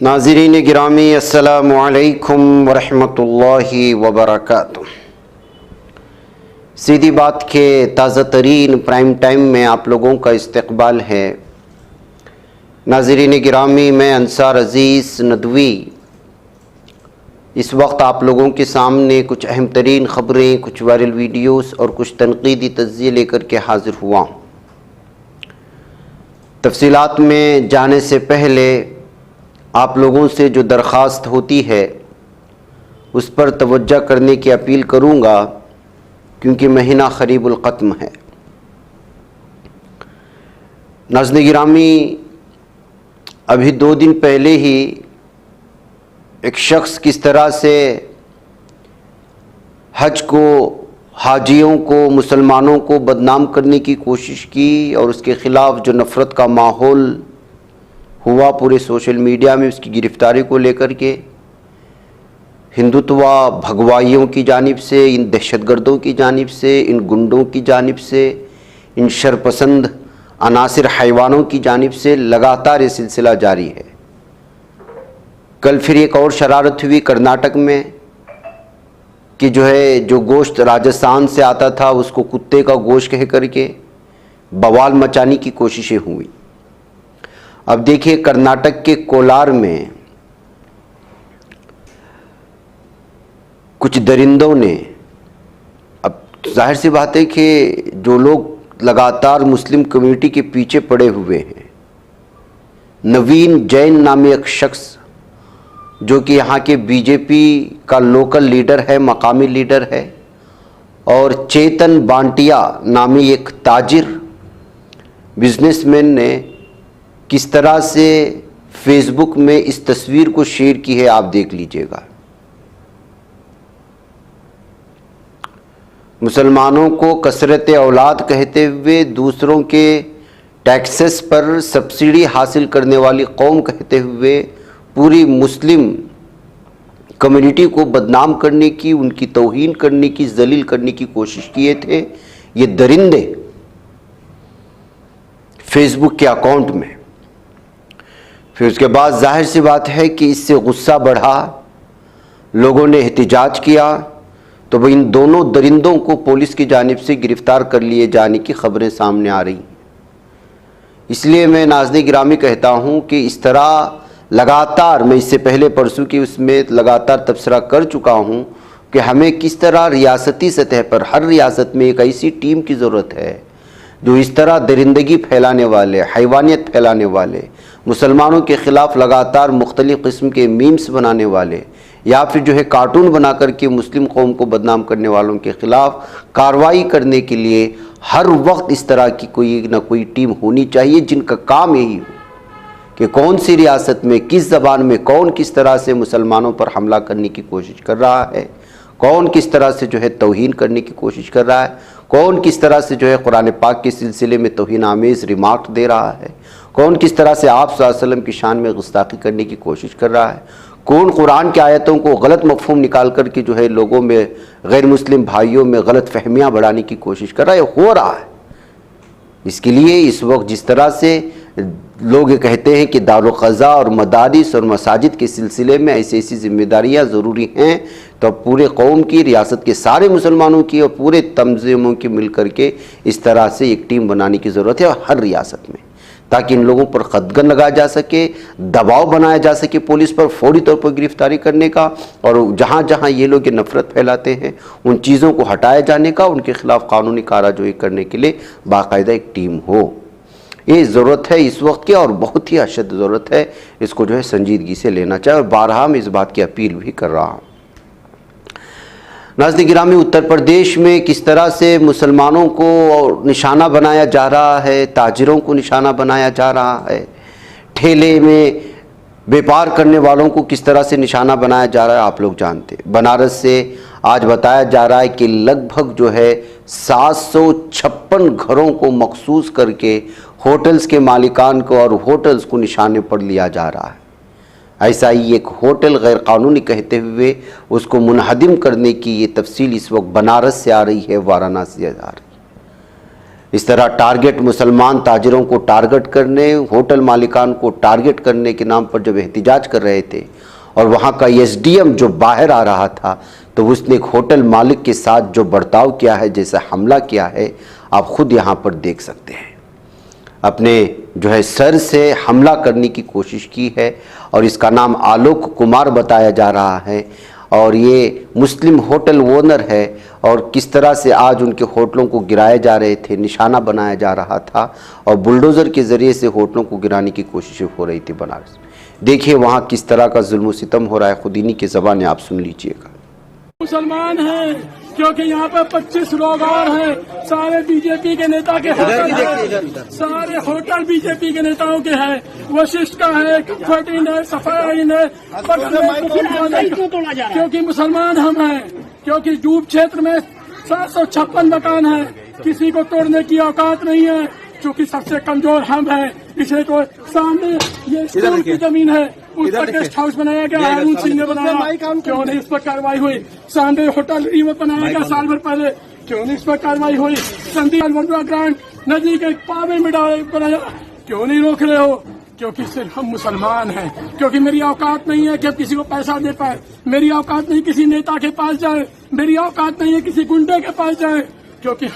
नाज़रीन गिरामी अस्सलामु अलैकुम वरहमतुल्लाहि वबरकातुह। सीधी बात के ताज़ा तरीन प्राइम टाइम में आप लोगों का इस्तकबाल है। नाज़रीन गिरामी, मैं अंसार अज़ीज़ नदवी इस वक्त आप लोगों के सामने कुछ अहम तरीन ख़बरें, कुछ वायरल वीडियोस और कुछ तनक़ीदी तज़्ज़िये लेकर के हाज़िर हुआ हूँ। तफ़सीलात में जाने से पहले आप लोगों से जो दरख्वास्त होती है उस पर तवज्जो करने की अपील करूँगा, क्योंकि महीना क़रीबुल ख़त्म है। नाज़रीन गिरामी, अभी 2 दिन पहले ही एक शख्स किस तरह से हज को, हाजियों को, मुसलमानों को बदनाम करने की कोशिश की और उसके ख़िलाफ़ जो नफ़रत का माहौल हुआ पूरे सोशल मीडिया में, उसकी गिरफ़्तारी को लेकर के हिंदुत्वा भगवाइयों की जानिब से, इन दहशतगर्दों की जानिब से, इन गुंडों की जानिब से, इन शरपसंद अनासिर हैवानों की जानिब से लगातार ये सिलसिला जारी है। कल फिर एक और शरारत हुई कर्नाटक में कि जो गोश्त राजस्थान से आता था उसको कुत्ते का गोश्त कह करके बवाल मचाने की कोशिशें हुई। अब देखिए, कर्नाटक के कोलार में कुछ दरिंदों ने, अब जाहिर सी बात है कि जो लोग लगातार मुस्लिम कम्युनिटी के पीछे पड़े हुए हैं, नवीन जैन नामी एक शख्स जो कि यहाँ के बीजेपी का लोकल लीडर है, मकामी लीडर है, और चेतन बांटिया नामी एक ताजिर बिजनेसमैन ने किस तरह से फेसबुक में इस तस्वीर को शेयर की है, आप देख लीजिएगा। मुसलमानों को कसरत औलाद कहते हुए, दूसरों के टैक्सेस पर सब्सिडी हासिल करने वाली कौम कहते हुए पूरी मुस्लिम कम्युनिटी को बदनाम करने की, उनकी तौहीन करने की, जलील करने की कोशिश किए थे ये दरिंदे फेसबुक के अकाउंट में। फिर उसके बाद जाहिर सी बात है कि इससे गुस्सा बढ़ा, लोगों ने एहतिजाज किया, तो वह इन दोनों दरिंदों को पुलिस की जानिब से गिरफ़्तार कर लिए जाने की ख़बरें सामने आ रही। इसलिए मैं नाज़रीन गिरामी कहता हूँ कि इस तरह लगातार, मैं इससे पहले परसों की उसमें लगातार तबसरा कर चुका हूँ कि हमें किस तरह रियासती सतह पर हर रियासत में एक ऐसी टीम की ज़रूरत है जो इस तरह दरिंदगी फैलाने वाले, हैवानियत फैलाने वाले, मुसलमानों के ख़िलाफ़ लगातार मुख्तलिफ़ किस्म के मीम्स बनाने वाले या फिर कार्टून बना करके मुस्लिम कौम को बदनाम करने वालों के ख़िलाफ़ कार्रवाई करने के लिए हर वक्त इस तरह की कोई ना कोई टीम होनी चाहिए, जिनका काम यही हो कि कौन सी रियासत में, किस ज़बान में, कौन किस तरह से मुसलमानों पर हमला करने की कोशिश कर रहा है, कौन किस तरह से तौहीन करने की कोशिश कर रहा है, कौन किस तरह से कुरान पाक के सिलसिले में तौहीन आमेज़ रिमार्क दे रहा है, कौन किस तरह से आप सल्लल्लाहु अलैहि वसल्लम की शान में गुस्ताखी करने की कोशिश कर रहा है, कौन कुरान की आयतों को गलत मफ़हूम निकाल कर के लोगों में, गैर मुस्लिम भाइयों में गलत फहमियाँ बढ़ाने की कोशिश कर रहा है, हो रहा है। इसके लिए इस वक्त जिस तरह से लोग कहते हैं कि दारुल क़ज़ा और मदारिस और मसाजिद के सिलसिले में ऐसी ऐसी ज़िम्मेदारियाँ ज़रूरी हैं, तो पूरे कौम की, रियासत के सारे मुसलमानों की और पूरे तंज़ीमों की मिल कर के इस तरह से एक टीम बनाने की ज़रूरत है हर रियासत में, ताकि इन लोगों पर क़दगन लगाया जा सके, दबाव बनाया जा सके पुलिस पर फौरी तौर पर गिरफ़्तारी करने का, और जहाँ जहाँ ये लोग नफ़रत फैलाते हैं उन चीज़ों को हटाए जाने का, उनके ख़िलाफ़ कानूनी कार्रवाई करने के लिए बाकायदा एक टीम हो। ये ज़रूरत है इस वक्त की, और बहुत ही अशद ज़रूरत है। इसको संजीदगी से लेना चाहिए, और बारहा मैं इस बात की अपील भी कर रहा हूँ। नाज़रीन गिरामी, उत्तर प्रदेश में किस तरह से मुसलमानों को निशाना बनाया जा रहा है, ताजिरों को निशाना बनाया जा रहा है, ठेले में व्यापार करने वालों को किस तरह से निशाना बनाया जा रहा है, आप लोग जानते हैं। बनारस से आज बताया जा रहा है कि लगभग 756 घरों को मखसूस करके होटल्स के मालिकान को और होटल्स को निशाने पर लिया जा रहा है। ऐसा ही एक होटल गैर कानूनी कहते हुए उसको मुनहदिम करने की ये तफसील इस वक्त बनारस से आ रही है, वाराणसी से आ रही है। इस तरह टारगेट मुसलमान ताजिरों को टारगेट करने, होटल मालिकान को टारगेट करने के नाम पर जब एहतिजाज कर रहे थे और वहाँ का एसडीएम जो बाहर आ रहा था तो उसने एक होटल मालिक के साथ जो बर्ताव किया है, जैसे हमला किया है, आप खुद यहाँ पर देख सकते हैं। अपने जो है सर से हमला करने की कोशिश की है और इसका नाम आलोक कुमार बताया जा रहा है और ये मुस्लिम होटल ओनर है और किस तरह से आज उनके होटलों को गिराए जा रहे थे, निशाना बनाया जा रहा था और बुलडोज़र के ज़रिए से होटलों को गिराने की कोशिशें हो रही थी बनारस में। देखिए वहाँ किस तरह का जुल्म सितम हो रहा है, खुद इन्हीं की ज़बान आप सुन लीजिएगा। मुसलमान हैं क्योंकि यहाँ पर 25 लोग और हैं, सारे बीजेपी के नेता के होटल हैं, सारे होटल बीजेपी के नेताओं के हैं, वशिष्ठ का है, कम्फर्ट इन है, सफाया इन है, क्योंकि मुसलमान हम हैं, क्योंकि जूब क्षेत्र में 756 मकान है, किसी को तोड़ने की औकात नहीं है, क्योंकि सबसे कमजोर हम हैं। पिछले को सामने ये स्कूल की जमीन है, उस पर गेस्ट हाउस बनाया गया, हारून सिंह ने बनाया, क्यों नहीं इस पर कार्रवाई हुई। सामने होटल रिवर बनाया गया साल भर पहले, क्यों नहीं इस पर कार्रवाई हुई। संदीप अलवंडा ग्रांड नदी के पावे में बनाया, क्यों नहीं रोक रहे हो। क्योंकि सिर्फ हम मुसलमान हैं, क्योंकि मेरी औकात नहीं है कि किसी को पैसा दे पाए, मेरी औकात नहीं किसी नेता के पास जाए, मेरी औकात नहीं है किसी गुंडे के पास जाए, क्योंकि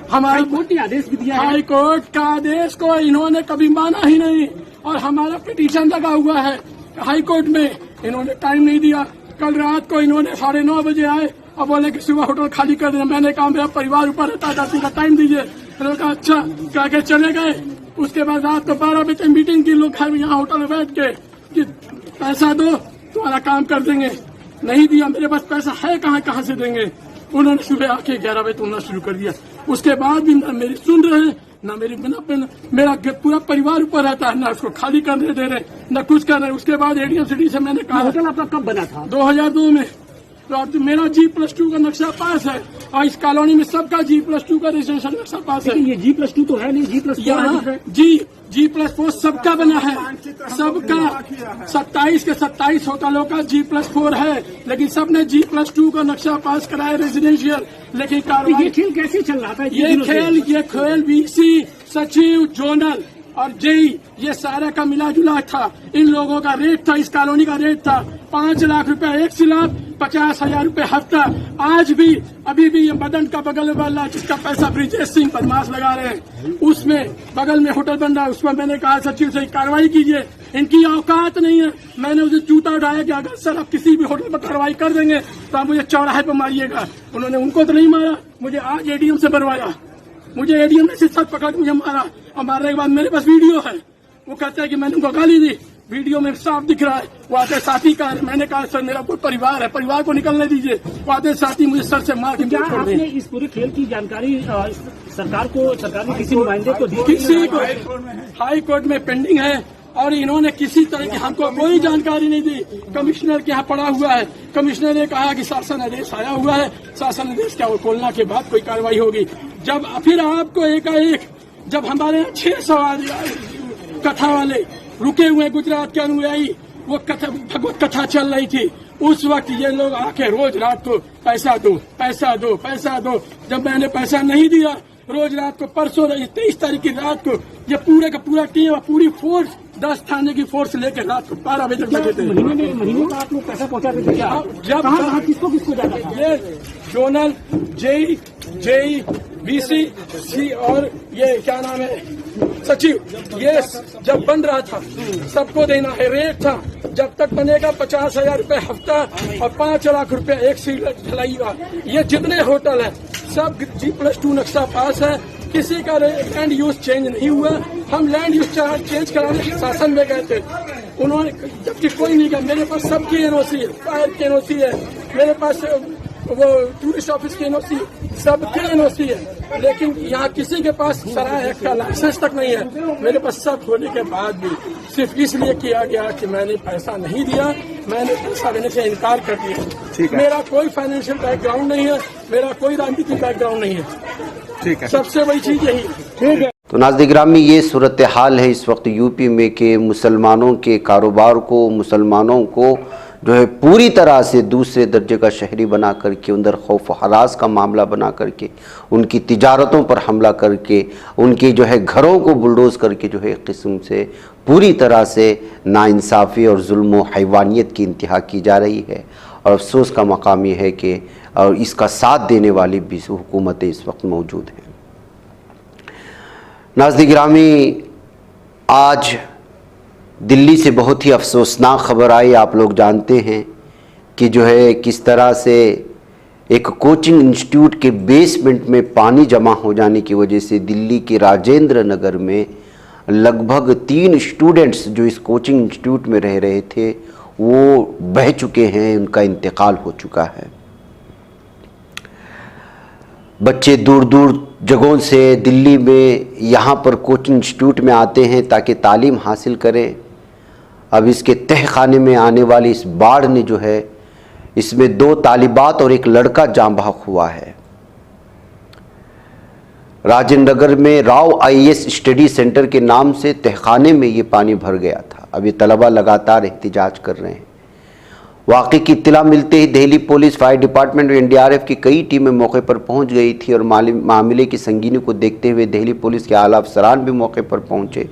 हमारा कोर्ट ने आदेश भी दिया है। हाई कोर्ट का आदेश को इन्होंने कभी माना ही नहीं और हमारा पिटीशन लगा हुआ है हाई कोर्ट में, इन्होंने टाइम नहीं दिया। कल रात को इन्होंने 9:30 बजे आए और बोले कि सुबह होटल खाली कर देना। मैंने कहा मेरा परिवार ऊपर रहता है, 10 का टाइम दीजिए। उन्होंने कहा अच्छा, कह के चले गए। उसके बाद रात को 12 बजे मीटिंग की, लोग यहाँ होटल में बैठ के कि पैसा दो तुम्हारा काम कर देंगे। नहीं दिया, मेरे पास पैसा है कहाँ से देंगे। उन्होंने सुबह आके 11 बजे तोड़ना शुरू कर दिया। उसके बाद भी न मेरी सुन रहे हैं, न मेरी मेरा पूरा परिवार ऊपर रहता है, न उसको खाली करने दे रहे, न कुछ कर रहे। उसके बाद एडीएम सिटी से मैंने कहा, होटल आपका कब बना था? 2002 में। तो मेरा G+2 का नक्शा पास है और इस कॉलोनी में सबका G+2 का रजिस्ट्रेशन नक्शा पास है। ये G+2 तो है नहीं, G+4 सबका बना है, सबका 27 के 27 होटलों का G+4 है, लेकिन सबने G+2 का नक्शा पास कराया रेजिडेंशियल। लेकिन ये खेल कैसे चल रहा था? ये खेल VC, सचिव, जोनल और जेई, ये सारा का मिला जुला था। इन लोगों का रेट था, इस कॉलोनी का रेट था 5 लाख रुपए एक स्लैब, 50,000 रुपए हफ्ता। आज भी अभी भी ये मदन का बगल वाला जिसका पैसा ब्रिजेश सिंह बदमाश लगा रहे हैं, उसमें बगल में होटल बन रहा है, उसमें मैंने कहा सचिव से कार्रवाई कीजिए, इनकी औकात नहीं है। मैंने उसे जूता उठाया कि अगर सर आप किसी भी होटल पर कार्रवाई कर देंगे तो आप मुझे चौराहे पर मारिएगा। उन्होंने उनको तो नहीं मारा, मुझे आज एडीएम से मरवाया। मुझे एडीएम ने सिर्फ पकड़ के मुझे मारा और मारने के बाद मेरे पास वीडियो है, वो कहते हैं कि मैंने उनको गाली दी, वीडियो में साफ दिख रहा है। वो आते साथी का, मैंने कहा सर मेरा कोई परिवार है, परिवार को निकलने दीजिए। वो आते साथी मुझे सर से मार के क्या छोड़ दें। इस पूरे खेल की जानकारी सरकार ने किसी नुमाइंदे को दी? किसी को हाई कोर्ट में पेंडिंग है और इन्होंने किसी तरह की हमको कोई जानकारी नहीं दी। कमिश्नर के यहाँ पड़ा हुआ है, कमिश्नर ने कहा कि शासन आदेश आया हुआ है, शासन आदेश क्या वो खोलना के बाद कोई कार्रवाई होगी। जब फिर आपको एकाएक जब हमारे यहाँ 600 कथा वाले रुके हुए गुजरात के अनुयायी, वो भगवत कथा चल रही थी, उस वक्त ये लोग आके रोज रात को पैसा दो पैसा दो पैसा दो। जब मैंने पैसा नहीं दिया, रोज रात को परसों 23 तारीख की रात को ये पूरे का पूरा टीम और पूरी फोर्स 10 थाने की फोर्स लेकर रात को 12 बजे तक लगे थे। महीने का आप लोग पैसा पहुंचाते थे क्या? जब किसको जाता था? ये जोनल, जेई, VC और ये क्या नाम है सचिव, ये जब बन रहा था सबको देना है। रेट था जब तक बनेगा 50,000 रुपए हफ्ता और 5 लाख रुपए एक सीट ढलाईगा। ये जितने होटल है सब G+2 नक्शा पास है, किसी का लैंड यूज चेंज नहीं हुआ। हम लैंड यूज चेंज कराने शासन में गए थे, उन्होंने जबकि कोई नहीं गया। मेरे पास सबकी NOC है, फायर की NOC है, मेरे पास वो टूरिस्ट ऑफिस की NOC, सबकी NOC है, लेकिन यहाँ किसी के पास सराय एक्ट का लाइसेंस तक नहीं है। मेरे पास सब होने के बाद भी सिर्फ इसलिए किया गया कि मैंने पैसा नहीं दिया, मैंने पैसा देने से इनकार कर दिया। मेरा कोई फाइनेंशियल बैकग्राउंड नहीं है, मेरा कोई राजनीतिक बैकग्राउंड नहीं है। ठीक है, सबसे बड़ी चीज यही। ठीक है। तो नाज़रीन गिरामी, ये सूरत हाल है इस वक्त यूपी में कि मुसलमानों के कारोबार को, मुसलमानों को जो है पूरी तरह से दूसरे दर्जे का शहरी बना करके, अंदर खौफ हरास का मामला बना करके, उनकी तिजारतों पर हमला करके, उनके जो है घरों को बुलडोज करके जो है एक किस्म से पूरी तरह से नाइंसाफ़ी और जुल्म व हैवानियत की इंतहा की जा रही है। और अफसोस का मकाम ये है कि और इसका साथ देने वाली भी हुकूमतें इस वक्त मौजूद हैं। नाज़रीन गिरामी, आज दिल्ली से बहुत ही अफसोसनाक खबर आई। आप लोग जानते हैं कि जो है किस तरह से एक कोचिंग इंस्टीट्यूट के बेसमेंट में पानी जमा हो जाने की वजह से दिल्ली के राजेंद्र नगर में लगभग 3 स्टूडेंट्स जो इस कोचिंग इंस्टीट्यूट में रह रहे थे वो बह चुके हैं, उनका इंतकाल हो चुका है। बच्चे दूर दूर जगहों से दिल्ली में यहाँ पर कोचिंग इंस्टीट्यूट में आते हैं ताकि तालीम हासिल करें। अब इसके तहखाने में आने वाली इस बाढ़ ने जो है, इसमें 2 तालिबात और एक लड़का जाँ बहक हुआ है। राजेंद्र नगर में राव IAS स्टडी सेंटर के नाम से तहखाने में ये पानी भर गया था। अब ये तलबा लगातार एहतिजाज कर रहे हैं। वाक़े की इत्तला मिलते ही दिल्ली पुलिस, फायर डिपार्टमेंट और NDRF की कई टीमें मौके पर पहुंच गई थी और मामले की संगीनी को देखते हुए दिल्ली पुलिस के आला अफसरान भी मौके पर पहुंचे।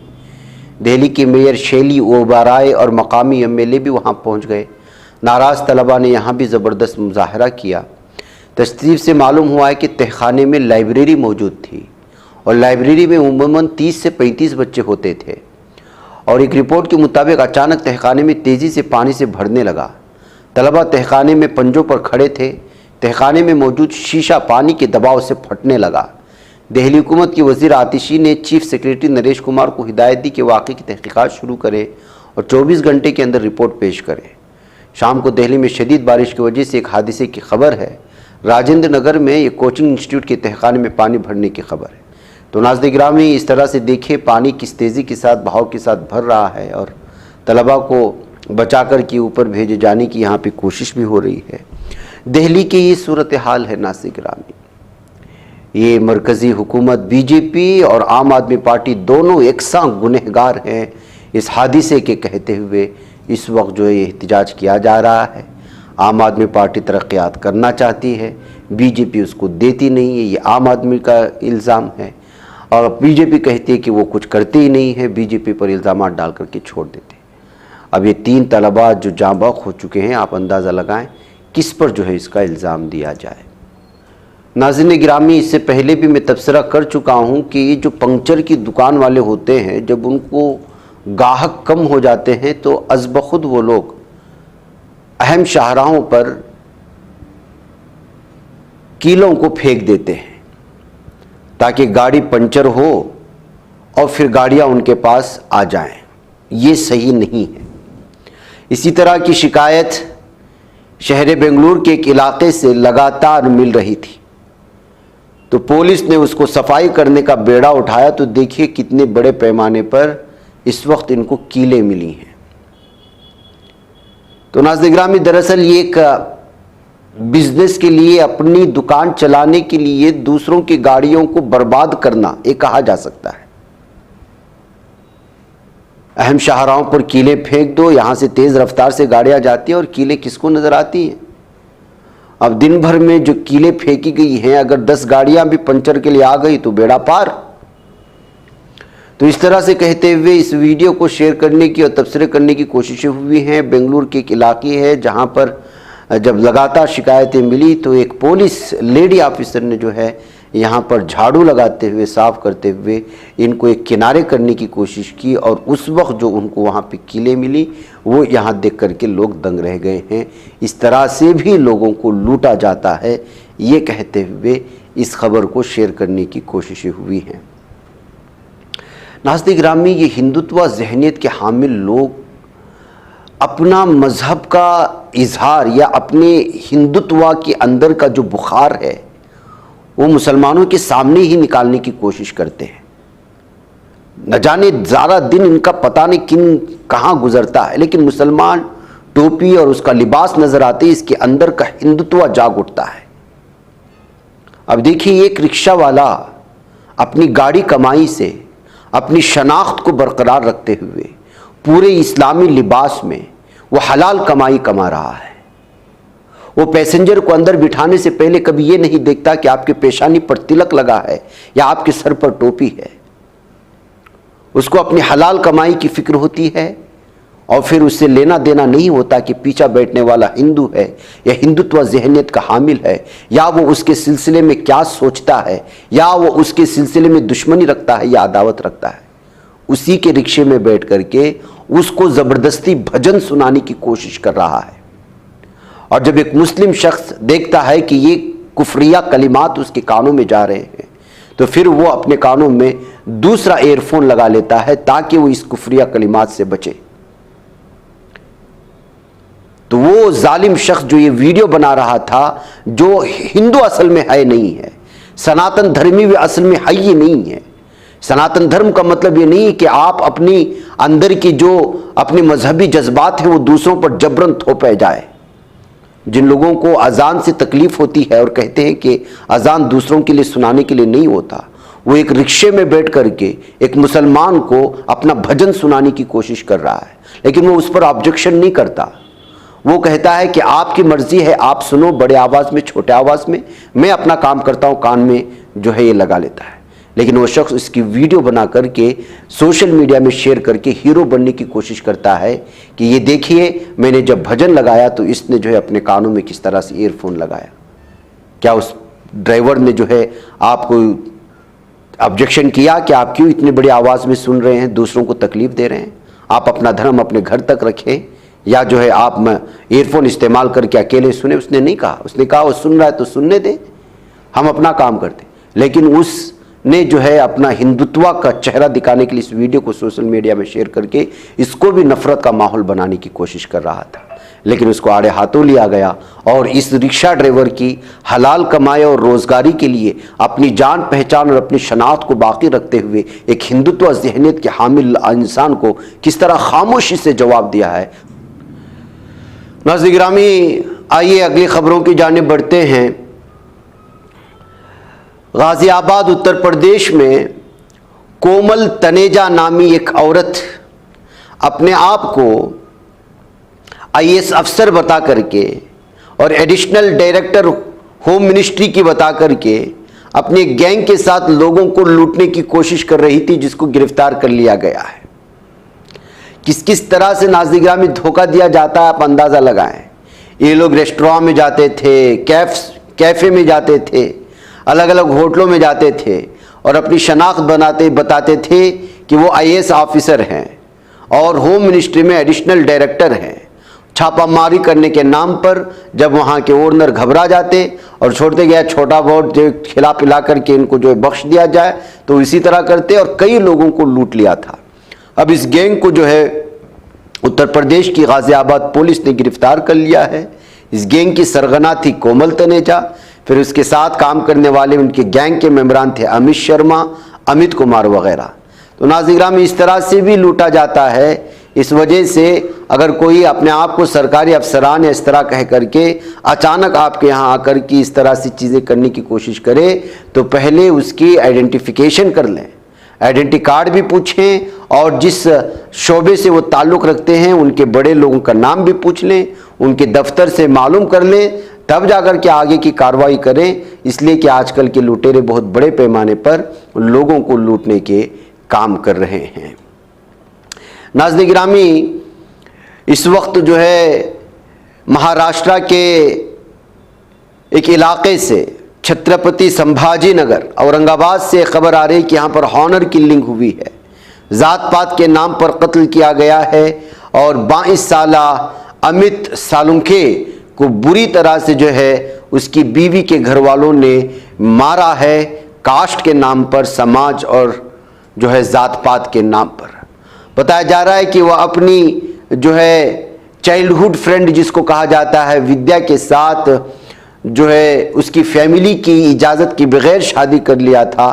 दिल्ली की मेयर शैली ओबराय और मकामी MLA भी वहां पहुंच गए। नाराज़ तलबा ने यहाँ भी ज़बरदस्त मुजाहरा किया। तस्दीक से मालूम हुआ है कि तहखाने में लाइब्रेरी मौजूद थी और लाइब्रेरी में उमूमन 30 से 35 बच्चे होते थे और एक रिपोर्ट के मुताबिक अचानक तहखाने में तेज़ी से पानी से भरने लगा। तलबा तहखाने में पंजों पर खड़े थे। तहखाने में मौजूद शीशा पानी के दबाव से फटने लगा। दिल्ली हुकूमत के वज़ीर आतिशी ने चीफ सेक्रेटरी नरेश कुमार को हिदायत दी कि वाक़े की तहकीकात शुरू करे और 24 घंटे के अंदर रिपोर्ट पेश करे। शाम को दिल्ली में शदीद बारिश की वजह से एक हादसे की खबर है। राजेंद्र नगर में एक कोचिंग इंस्टीट्यूट के तहखाने में पानी भरने की खबर है। तो नाज़रीन गिरामी, इस तरह से देखिए पानी किस तेज़ी के साथ, बहाव के साथ भर रहा है और तलबा को बचाकर के ऊपर भेजे जाने की यहाँ पे कोशिश भी हो रही है। दिल्ली की ये सूरत हाल है नाज़रीन गिरामी। ये मरकज़ी हुकूमत BJP और आम आदमी पार्टी दोनों एकसां गुनहगार हैं इस हादिसे के कहते हुए इस वक्त जो है एहतिजाज किया जा रहा है। आम आदमी पार्टी तरक्यात करना चाहती है, BJP उसको देती नहीं है, ये आम आदमी का इल्ज़ाम है और BJP कहती है कि वो कुछ करते ही नहीं है, BJP पर इल्ज़ाम डाल करके छोड़ देते हैं। अब ये 3 तलबा जो जाँ बहक हो चुके हैं, आप अंदाज़ा लगाएं किस पर जो है इसका इल्ज़ाम दिया जाए। नाज़रीन गिरामी, इससे पहले भी मैं तबसरा कर चुका हूँ कि ये जो पंक्चर की दुकान वाले होते हैं, जब उनको गाहक कम हो जाते हैं तो अज़बख़ुद वो लोग अहम शाहराहों पर कीलों को फेंक देते हैं ताकि गाड़ी पंचर हो और फिर गाड़ियाँ उनके पास आ जाएं। ये सही नहीं है। इसी तरह की शिकायत शहर बेंगलुरु के एक इलाके से लगातार मिल रही थी, तो पुलिस ने उसको सफाई करने का बेड़ा उठाया। तो देखिए कितने बड़े पैमाने पर इस वक्त इनको कीलें मिली हैं। तो नाज़रीन गिरामी, दरअसल ये एक बिजनेस के लिए, अपनी दुकान चलाने के लिए दूसरों की गाड़ियों को बर्बाद करना ये कहा जा सकता है। अहम शाहराहों पर कीले फेंक दो, यहाँ से तेज़ रफ्तार से गाड़ियाँ जाती हैं और कीले किसको नज़र आती हैं। अब दिन भर में जो कीले फेंकी गई हैं, अगर 10 गाड़ियाँ भी पंचर के लिए आ गई तो बेड़ा पार। तो इस तरह से कहते हुए इस वीडियो को शेयर करने की और तबसरे करने की कोशिशें हुई हैं। बेंगलुरु के एक इलाके है जहाँ पर जब लगातार शिकायतें मिली तो एक पुलिस लेडी ऑफिसर ने जो है यहाँ पर झाड़ू लगाते हुए, साफ करते हुए इनको एक किनारे करने की कोशिश की और उस वक्त जो उनको वहाँ पे कीलें मिली वो यहाँ देख करके लोग दंग रह गए हैं। इस तरह से भी लोगों को लूटा जाता है, ये कहते हुए इस खबर को शेयर करने की कोशिशें हुई हैं। नाज़रीन गिरामी, ये हिंदुत्व ज़हनियत के हामिल लोग अपना मज़हब का इजहार या अपने हिंदुत्व के अंदर का जो बुखार है वो मुसलमानों के सामने ही निकालने की कोशिश करते हैं। न जाने ज़्यादा दिन इनका पता नहीं किन कहाँ गुजरता है, लेकिन मुसलमान टोपी और उसका लिबास नज़र आते ही इसके अंदर का हिंदुत्व जाग उठता है। अब देखिए, एक रिक्शा वाला अपनी गाड़ी कमाई से अपनी शनाख्त को बरकरार रखते हुए पूरे इस्लामी लिबास में वो हलाल कमाई कमा रहा है। वो पैसेंजर को अंदर बिठाने से पहले कभी ये नहीं देखता कि आपके पेशानी पर तिलक लगा है या आपके सर पर टोपी है। उसको अपनी हलाल कमाई की फिक्र होती है और फिर उससे लेना देना नहीं होता कि पीछा बैठने वाला हिंदू है या हिंदुत्व ज़हनियत का हामिल है, या वो उसके सिलसिले में क्या सोचता है, या वो उसके सिलसिले में दुश्मनी रखता है या अदावत रखता है। उसी के रिक्शे में बैठ करके उसको ज़बरदस्ती भजन सुनाने की कोशिश कर रहा है। और जब एक मुस्लिम शख्स देखता है कि ये कुफरिया कलिमात उसके कानों में जा रहे हैं, तो फिर वो अपने कानों में दूसरा एयरफोन लगा लेता है ताकि वो इस कुफरिया कलिमात से बचे। तो वो जालिम शख्स जो ये वीडियो बना रहा था, जो हिंदू असल में है नहीं है, सनातन धर्मी भी असल में है ही नहीं है। सनातन धर्म का मतलब ये नहीं है कि आप अपनी अंदर की जो अपनी मजहबी जज्बात है वो दूसरों पर जबरन थोपे जाए। जिन लोगों को अजान से तकलीफ होती है और कहते हैं कि अजान दूसरों के लिए सुनाने के लिए नहीं होता, वो एक रिक्शे में बैठ करके एक मुसलमान को अपना भजन सुनाने की कोशिश कर रहा है, लेकिन वो उस पर ऑब्जेक्शन नहीं करता। वो कहता है कि आपकी मर्जी है, आप सुनो बड़े आवाज़ में छोटे आवाज़ में, मैं अपना काम करता हूँ, कान में जो है ये लगा लेता है। लेकिन वो शख्स इसकी वीडियो बना करके सोशल मीडिया में शेयर करके हीरो बनने की कोशिश करता है कि ये देखिए मैंने जब भजन लगाया तो इसने जो है अपने कानों में किस तरह से ईयरफोन लगाया। क्या उस ड्राइवर ने जो है आपको ऑब्जेक्शन किया कि आप क्यों इतनी बड़ी आवाज़ में सुन रहे हैं, दूसरों को तकलीफ दे रहे हैं? आप अपना धर्म अपने घर तक रखें, या जो है आप ईयरफोन इस्तेमाल करके अकेले सुने। उसने नहीं कहा, उसने कहा वो सुन रहा है तो सुनने दे, हम अपना काम करते। लेकिन उसने जो है अपना हिंदुत्व का चेहरा दिखाने के लिए इस वीडियो को सोशल मीडिया में शेयर करके इसको भी नफरत का माहौल बनाने की कोशिश कर रहा था। लेकिन उसको आड़े हाथों लिया गया और इस रिक्शा ड्राइवर की हलाल कमाई और रोजगारी के लिए अपनी जान पहचान और अपनी शनाख्त को बाकी रखते हुए एक हिंदुत्व ज़हनियत के हामिल इंसान को किस तरह खामोशी से जवाब दिया है। नाज़रीन गिरामी, आइए अगली खबरों की जानिब बढ़ते हैं। गाजियाबाद उत्तर प्रदेश में कोमल तनेजा नामी एक औरत अपने आप को IAS अफसर बता करके और एडिशनल डायरेक्टर होम मिनिस्ट्री की बता करके अपने गैंग के साथ लोगों को लूटने की कोशिश कर रही थी, जिसको गिरफ्तार कर लिया गया है। किस किस तरह से नाज़रीन गिरामी धोखा दिया जाता है आप अंदाज़ा लगाएं। ये लोग रेस्टोरेंट में जाते थे, कैफ़े में जाते थे, अलग अलग होटलों में जाते थे और अपनी शनाख्त बताते थे कि वो IAS ऑफिसर हैं और होम मिनिस्ट्री में एडिशनल डायरेक्टर हैं। छापामारी करने के नाम पर जब वहाँ के ओनर घबरा जाते और छोड़ते गया छोटा बहुत जो खिला पिला करके इनको जो बख्श दिया जाए, तो इसी तरह करते और कई लोगों को लूट लिया था। अब इस गैंग को जो है उत्तर प्रदेश की गाजियाबाद पुलिस ने गिरफ्तार कर लिया है। इस गैंग की सरगना थी कोमल तनेजा, फिर उसके साथ काम करने वाले उनके गैंग के मेंबरान थे अमित शर्मा, अमित कुमार वगैरह। तो नाज़रीन गिरामी, इस तरह से भी लूटा जाता है। इस वजह से अगर कोई अपने आप को सरकारी अफसरान या इस तरह कह करके अचानक आपके यहाँ आकर के इस तरह से चीज़ें करने की कोशिश करे, तो पहले उसकी आइडेंटिफिकेशन कर लें, आइडेंटिटी कार्ड भी पूछें और जिस शोबे से वो ताल्लुक़ रखते हैं उनके बड़े लोगों का नाम भी पूछ लें, उनके दफ्तर से मालूम कर लें, तब जाकर के आगे की कार्रवाई करें। इसलिए कि आजकल के लुटेरे बहुत बड़े पैमाने पर लोगों को लूटने के काम कर रहे हैं। नाज़रीन गिरामी, इस वक्त जो है महाराष्ट्र के एक इलाके से छत्रपति संभाजी नगर औरंगाबाद से खबर आ रही कि यहाँ पर हॉनर किलिंग हुई है, ज़ात पात के नाम पर कत्ल किया गया है और 22 साला अमित सालुंखे को बुरी तरह से जो है उसकी बीवी के घर वालों ने मारा है, कास्ट के नाम पर, समाज और जो है ज़ात पात के नाम पर। बताया जा रहा है कि वह अपनी जो है चाइल्डहुड फ्रेंड जिसको कहा जाता है विद्या के साथ जो है उसकी फैमिली की इजाज़त के बगैर शादी कर लिया था।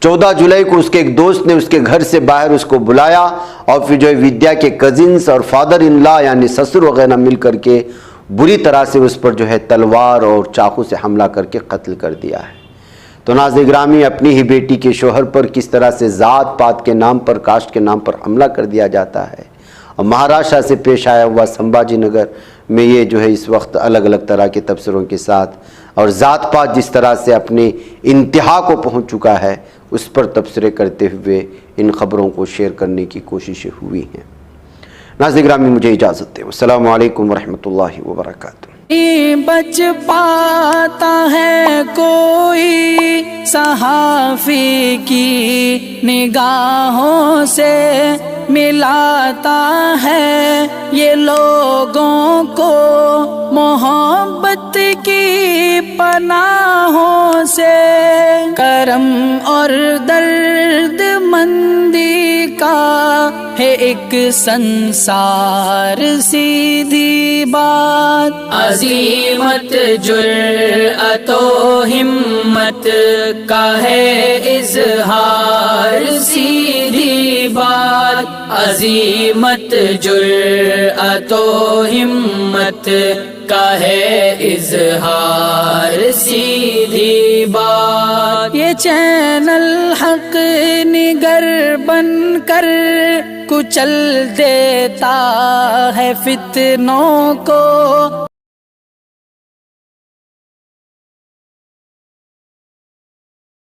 14 जुलाई को उसके एक दोस्त ने उसके घर से बाहर उसको बुलाया और फिर जो है विद्या के कजिन्स और फादर इन लॉ यानी ससुर वगैरह मिल करके बुरी तरह से उस पर जो है तलवार और चाकू से हमला करके कत्ल कर दिया है। तो नाज़रीन गिरामी, अपनी ही बेटी के शोहर पर किस तरह से ज़ात पात के नाम पर, कास्ट के नाम पर हमला कर दिया जाता है और महाराष्ट्र से पेश आया हुआ संभाजी नगर में ये जो है इस वक्त अलग अलग तरह के तबसरों के साथ और ज़ात पात जिस तरह से अपने इंतहा को पहुंच चुका है उस पर तबसरे करते हुए इन ख़बरों को शेयर करने की कोशिशें हुई हैं। नाज़रीन गिरामी, मुझे इजाज़त दें। अस्सलामु अलैकुम वरहमतुल्लाहि वबरकातुहू। बच पाता है कोई सहाफ़ी की निगाहों से, मिलाता है ये लोगों को मोहब्बत की पनाहों से। करम और दर्द मंदी का है एक संसार सीधी बात। अज़ीमत जुर्अतो हिम्मत का है इज़हार सीधी बात। अज़ीमत जुर्अतो हिम्मत का है इज़हार सीधी बात। ये चैनल हक निगर बनकर कुचल देता है फितनों को,